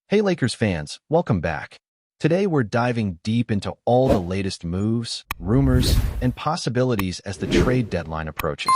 Hey Lakers fans, welcome back. Today we're diving deep into all the latest moves, rumors, and possibilities as the trade deadline approaches.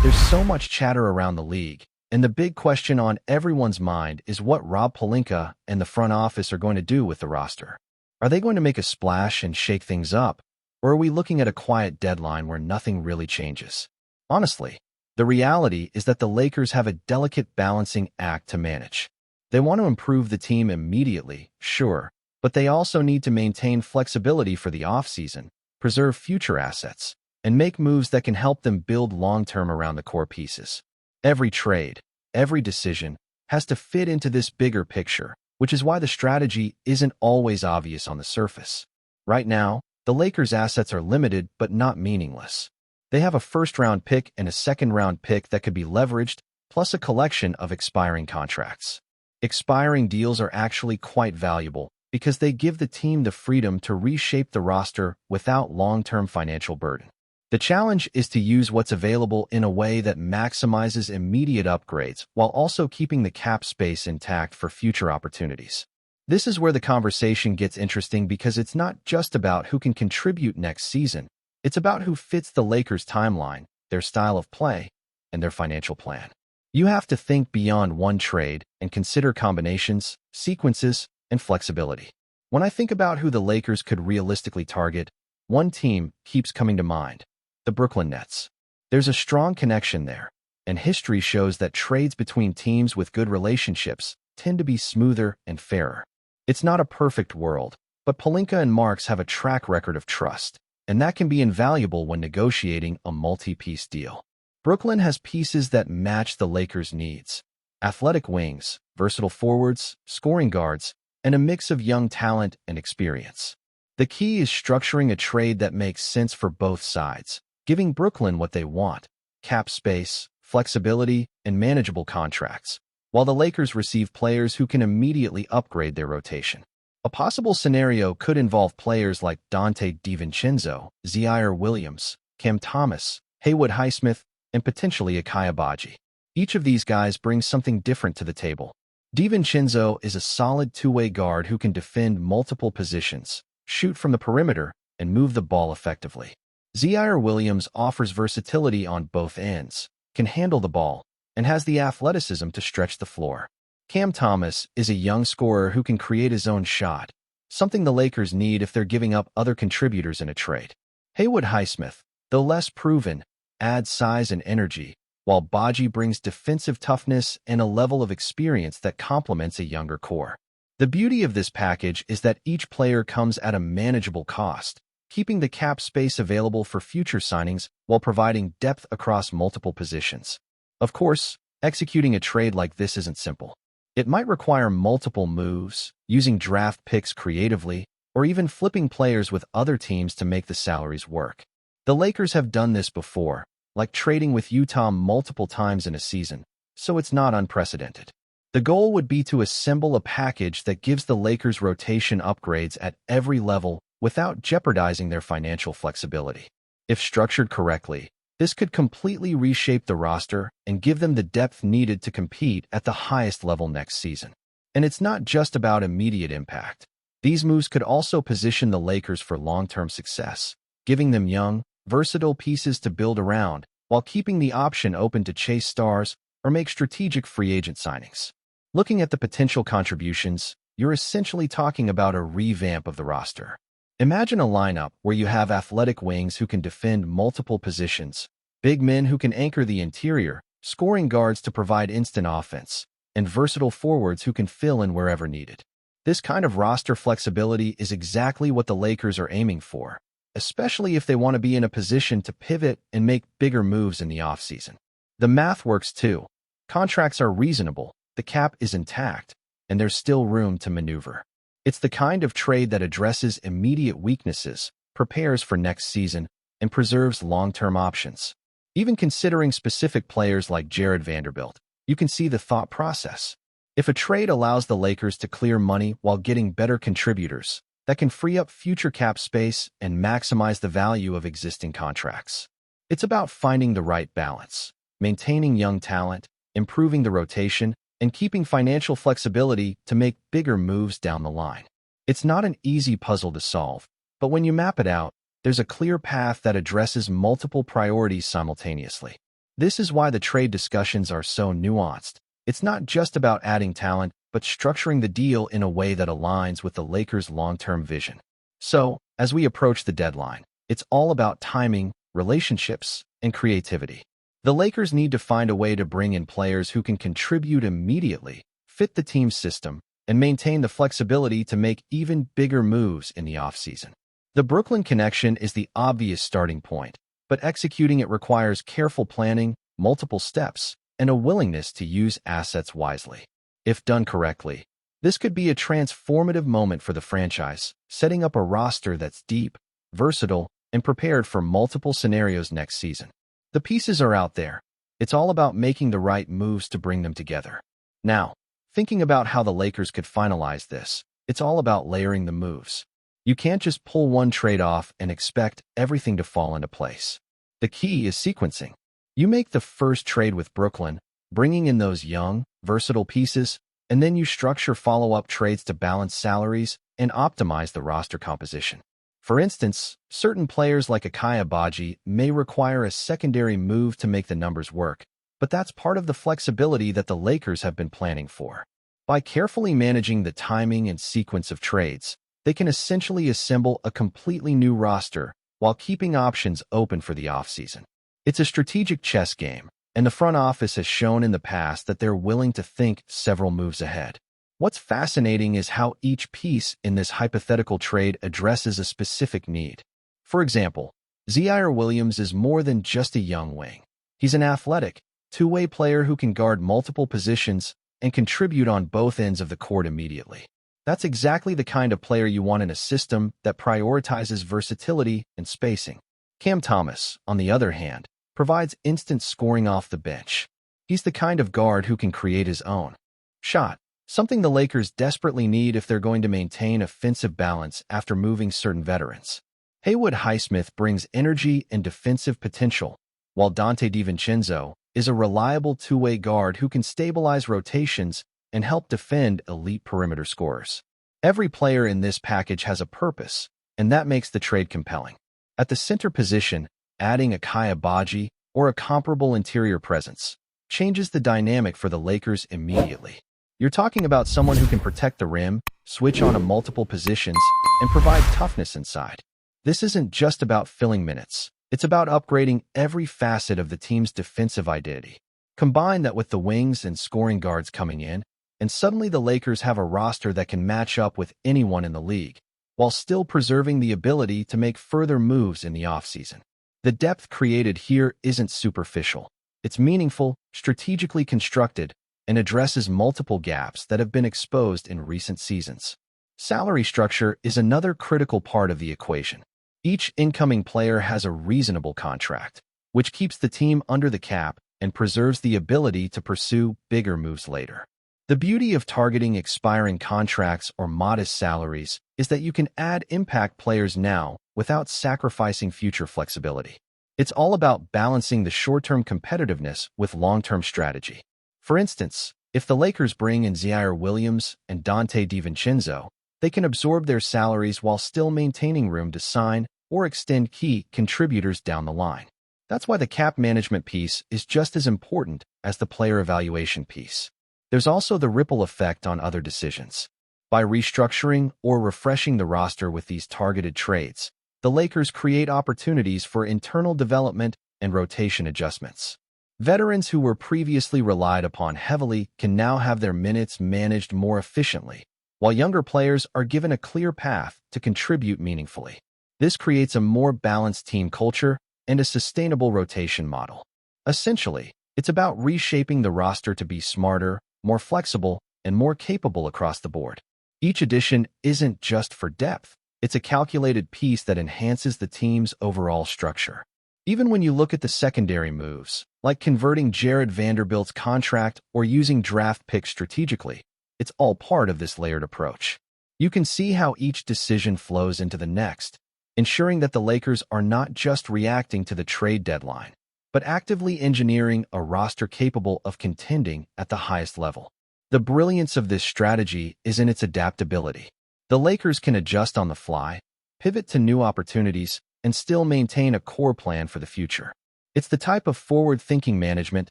There's so much chatter around the league, and the big question on everyone's mind is what Rob Pelinka and the front office are going to do with the roster. Are they going to make a splash and shake things up, or are we looking at a quiet deadline where nothing really changes? Honestly, the reality is that the Lakers have a delicate balancing act to manage. They want to improve the team immediately, sure, but they also need to maintain flexibility for the offseason, preserve future assets, and make moves that can help them build long-term around the core pieces. Every trade, every decision, has to fit into this bigger picture, which is why the strategy isn't always obvious on the surface. Right now, the Lakers' assets are limited but not meaningless. They have a first-round pick and a second-round pick that could be leveraged, plus a collection of expiring contracts. Expiring deals are actually quite valuable because they give the team the freedom to reshape the roster without long-term financial burden. The challenge is to use what's available in a way that maximizes immediate upgrades while also keeping the cap space intact for future opportunities. This is where the conversation gets interesting because it's not just about who can contribute next season. It's about who fits the Lakers' timeline, their style of play, and their financial plan. You have to think beyond one trade and consider combinations, sequences, and flexibility. When I think about who the Lakers could realistically target, one team keeps coming to mind: the Brooklyn Nets. There's a strong connection there, and history shows that trades between teams with good relationships tend to be smoother and fairer. It's not a perfect world, but Pelinka and Marks have a track record of trust, and that can be invaluable when negotiating a multi-piece deal. Brooklyn has pieces that match the Lakers' needs: athletic wings, versatile forwards, scoring guards, and a mix of young talent and experience. The key is structuring a trade that makes sense for both sides, giving Brooklyn what they want: cap space, flexibility, and manageable contracts, while the Lakers receive players who can immediately upgrade their rotation. A possible scenario could involve players like Dante DiVincenzo, Zaire Williams, Cam Thomas, Haywood Highsmith, and potentially Akai Abaji. Each of these guys brings something different to the table. DiVincenzo is a solid two-way guard who can defend multiple positions, shoot from the perimeter, and move the ball effectively. Zaire Williams offers versatility on both ends, can handle the ball, and has the athleticism to stretch the floor. Cam Thomas is a young scorer who can create his own shot, something the Lakers need if they're giving up other contributors in a trade. Haywood Highsmith, though less proven, adds size and energy, while Baji brings defensive toughness and a level of experience that complements a younger core. The beauty of this package is that each player comes at a manageable cost, keeping the cap space available for future signings while providing depth across multiple positions. Of course, executing a trade like this isn't simple. It might require multiple moves, using draft picks creatively, or even flipping players with other teams to make the salaries work. The Lakers have done this before, like trading with Utah multiple times in a season, so it's not unprecedented. The goal would be to assemble a package that gives the Lakers rotation upgrades at every level without jeopardizing their financial flexibility. If structured correctly, this could completely reshape the roster and give them the depth needed to compete at the highest level next season. And it's not just about immediate impact. These moves could also position the Lakers for long-term success, giving them young, versatile pieces to build around while keeping the option open to chase stars or make strategic free agent signings. Looking at the potential contributions, you're essentially talking about a revamp of the roster. Imagine a lineup where you have athletic wings who can defend multiple positions, big men who can anchor the interior, scoring guards to provide instant offense, and versatile forwards who can fill in wherever needed. This kind of roster flexibility is exactly what the Lakers are aiming for, especially if they want to be in a position to pivot and make bigger moves in the offseason. The math works too. Contracts are reasonable, the cap is intact, and there's still room to maneuver. It's the kind of trade that addresses immediate weaknesses, prepares for next season, and preserves long-term options. Even considering specific players like Jared Vanderbilt, you can see the thought process. If a trade allows the Lakers to clear money while getting better contributors, that can free up future cap space and maximize the value of existing contracts. It's about finding the right balance, maintaining young talent, improving the rotation, and keeping financial flexibility to make bigger moves down the line. It's not an easy puzzle to solve, but when you map it out, there's a clear path that addresses multiple priorities simultaneously. This is why the trade discussions are so nuanced. It's not just about adding talent, but structuring the deal in a way that aligns with the Lakers' long-term vision. So, as we approach the deadline, it's all about timing, relationships, and creativity. The Lakers need to find a way to bring in players who can contribute immediately, fit the team's system, and maintain the flexibility to make even bigger moves in the offseason. The Brooklyn connection is the obvious starting point, but executing it requires careful planning, multiple steps, and a willingness to use assets wisely. If done correctly, this could be a transformative moment for the franchise, setting up a roster that's deep, versatile, and prepared for multiple scenarios next season. The pieces are out there. It's all about making the right moves to bring them together. Now, thinking about how the Lakers could finalize this, it's all about layering the moves. You can't just pull one trade off and expect everything to fall into place. The key is sequencing. You make the first trade with Brooklyn, bringing in those young, versatile pieces, and then you structure follow-up trades to balance salaries and optimize the roster composition. For instance, certain players like Akai Abaji may require a secondary move to make the numbers work, but that's part of the flexibility that the Lakers have been planning for. By carefully managing the timing and sequence of trades, they can essentially assemble a completely new roster while keeping options open for the offseason. It's a strategic chess game, and the front office has shown in the past that they're willing to think several moves ahead. What's fascinating is how each piece in this hypothetical trade addresses a specific need. For example, Zaire Williams is more than just a young wing. He's an athletic, two-way player who can guard multiple positions and contribute on both ends of the court immediately. That's exactly the kind of player you want in a system that prioritizes versatility and spacing. Cam Thomas, on the other hand, provides instant scoring off the bench. He's the kind of guard who can create his own shot, something the Lakers desperately need if they're going to maintain offensive balance after moving certain veterans. Haywood Highsmith brings energy and defensive potential, while Donte DiVincenzo is a reliable two-way guard who can stabilize rotations and help defend elite perimeter scorers. Every player in this package has a purpose, and that makes the trade compelling. At the center position, adding a Akai Abaji or a comparable interior presence changes the dynamic for the Lakers immediately. You're talking about someone who can protect the rim, switch on to multiple positions, and provide toughness inside. This isn't just about filling minutes. It's about upgrading every facet of the team's defensive identity. Combine that with the wings and scoring guards coming in, and suddenly the Lakers have a roster that can match up with anyone in the league, while still preserving the ability to make further moves in the offseason. The depth created here isn't superficial. It's meaningful, strategically constructed, and addresses multiple gaps that have been exposed in recent seasons. Salary structure is another critical part of the equation. Each incoming player has a reasonable contract, which keeps the team under the cap and preserves the ability to pursue bigger moves later. The beauty of targeting expiring contracts or modest salaries is that you can add impact players now without sacrificing future flexibility. It's all about balancing the short-term competitiveness with long-term strategy. For instance, if the Lakers bring in Zaire Williams and Donte DiVincenzo, they can absorb their salaries while still maintaining room to sign or extend key contributors down the line. That's why the cap management piece is just as important as the player evaluation piece. There's also the ripple effect on other decisions. By restructuring or refreshing the roster with these targeted trades, the Lakers create opportunities for internal development and rotation adjustments. Veterans who were previously relied upon heavily can now have their minutes managed more efficiently, while younger players are given a clear path to contribute meaningfully. This creates a more balanced team culture and a sustainable rotation model. Essentially, it's about reshaping the roster to be smarter, more flexible, and more capable across the board. Each addition isn't just for depth. It's a calculated piece that enhances the team's overall structure. Even when you look at the secondary moves, like converting Jared Vanderbilt's contract or using draft picks strategically, it's all part of this layered approach. You can see how each decision flows into the next, ensuring that the Lakers are not just reacting to the trade deadline, but actively engineering a roster capable of contending at the highest level. The brilliance of this strategy is in its adaptability. The Lakers can adjust on the fly, pivot to new opportunities, and still maintain a core plan for the future. It's the type of forward-thinking management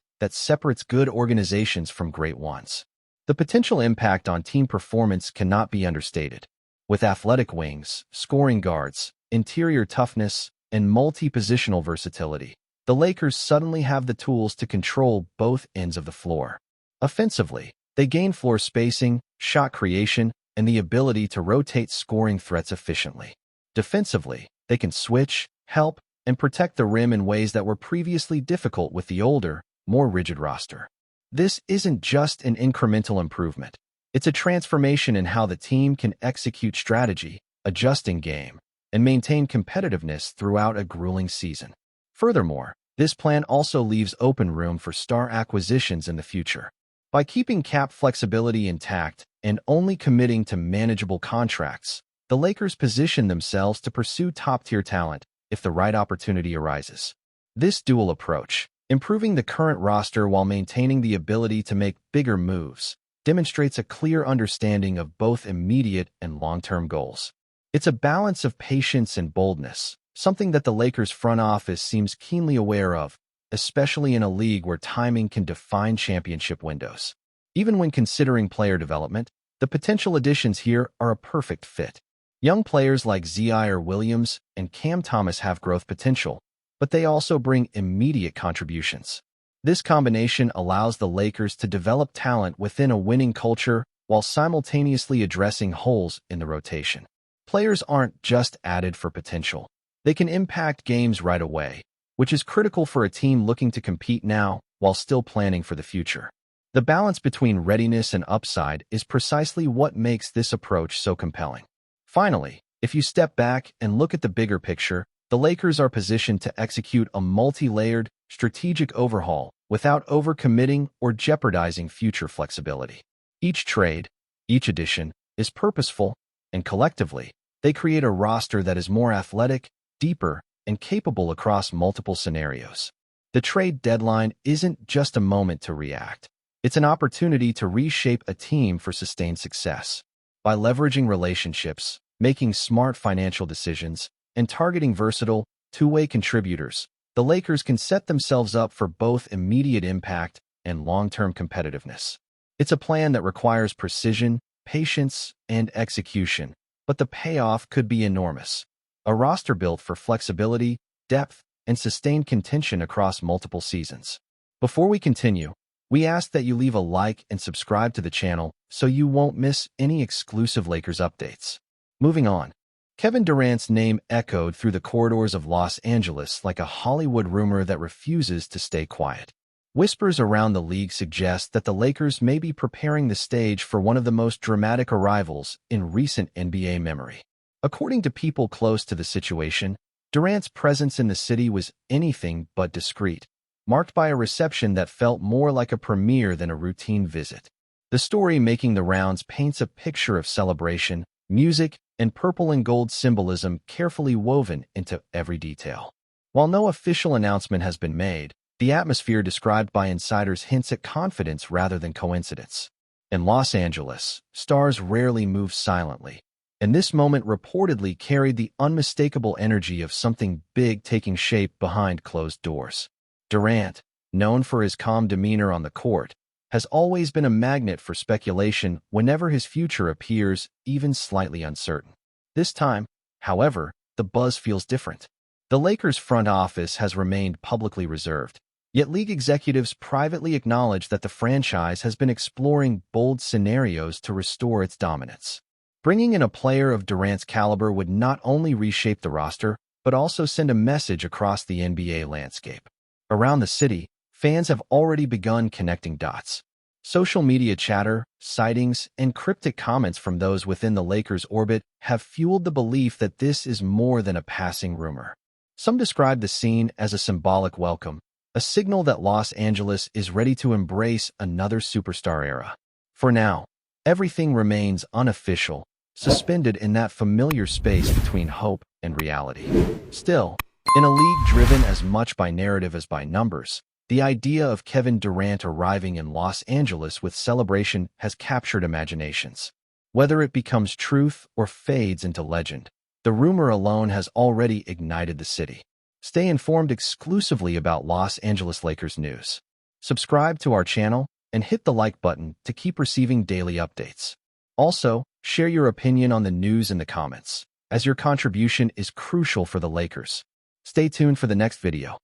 that separates good organizations from great ones. The potential impact on team performance cannot be understated. With athletic wings, scoring guards, interior toughness, and multi-positional versatility, the Lakers suddenly have the tools to control both ends of the floor. Offensively, they gain floor spacing, shot creation, and the ability to rotate scoring threats efficiently. Defensively, they can switch, help, and protect the rim in ways that were previously difficult with the older, more rigid roster. This isn't just an incremental improvement. It's a transformation in how the team can execute strategy, adjust in game, and maintain competitiveness throughout a grueling season. Furthermore, this plan also leaves open room for star acquisitions in the future. By keeping cap flexibility intact and only committing to manageable contracts, the Lakers position themselves to pursue top-tier talent if the right opportunity arises. This dual approach, improving the current roster while maintaining the ability to make bigger moves, demonstrates a clear understanding of both immediate and long-term goals. It's a balance of patience and boldness, something that the Lakers front office seems keenly aware of, especially in a league where timing can define championship windows. Even when considering player development, the potential additions here are a perfect fit. Young players like Zaire Williams and Cam Thomas have growth potential, but they also bring immediate contributions. This combination allows the Lakers to develop talent within a winning culture while simultaneously addressing holes in the rotation. Players aren't just added for potential. They can impact games right away, which is critical for a team looking to compete now while still planning for the future. The balance between readiness and upside is precisely what makes this approach so compelling. Finally, if you step back and look at the bigger picture, the Lakers are positioned to execute a multi-layered, strategic overhaul without overcommitting or jeopardizing future flexibility. Each trade, each addition, is purposeful, and collectively, they create a roster that is more athletic, deeper, and capable across multiple scenarios. The trade deadline isn't just a moment to react. It's an opportunity to reshape a team for sustained success. By leveraging relationships, making smart financial decisions, and targeting versatile, two-way contributors, the Lakers can set themselves up for both immediate impact and long-term competitiveness. It's a plan that requires precision, patience, and execution, but the payoff could be enormous. A roster built for flexibility, depth, and sustained contention across multiple seasons. Before we continue, we ask that you leave a like and subscribe to the channel so you won't miss any exclusive Lakers updates. Moving on, Kevin Durant's name echoed through the corridors of Los Angeles like a Hollywood rumor that refuses to stay quiet. Whispers around the league suggest that the Lakers may be preparing the stage for one of the most dramatic arrivals in recent NBA memory. According to people close to the situation, Durant's presence in the city was anything but discreet, marked by a reception that felt more like a premiere than a routine visit. The story making the rounds paints a picture of celebration, music, and purple and gold symbolism carefully woven into every detail. While no official announcement has been made, the atmosphere described by insiders hints at confidence rather than coincidence. In Los Angeles, stars rarely move silently, and this moment reportedly carried the unmistakable energy of something big taking shape behind closed doors. Durant, known for his calm demeanor on the court, has always been a magnet for speculation whenever his future appears even slightly uncertain. This time, however, the buzz feels different. The Lakers' front office has remained publicly reserved, yet league executives privately acknowledge that the franchise has been exploring bold scenarios to restore its dominance. Bringing in a player of Durant's caliber would not only reshape the roster, but also send a message across the NBA landscape. Around the city, fans have already begun connecting dots. Social media chatter, sightings, and cryptic comments from those within the Lakers' orbit have fueled the belief that this is more than a passing rumor. Some describe the scene as a symbolic welcome, a signal that Los Angeles is ready to embrace another superstar era. For now, everything remains unofficial, suspended in that familiar space between hope and reality. Still, in a league driven as much by narrative as by numbers, The idea of Kevin Durant arriving in Los Angeles with celebration has captured imaginations. Whether it becomes truth or fades into legend, the rumor alone has already ignited the city. Stay informed exclusively about Los Angeles Lakers news. Subscribe to our channel and hit the like button to keep receiving daily updates. Also, share your opinion on the news in the comments, as your contribution is crucial for the Lakers. Stay tuned for the next video.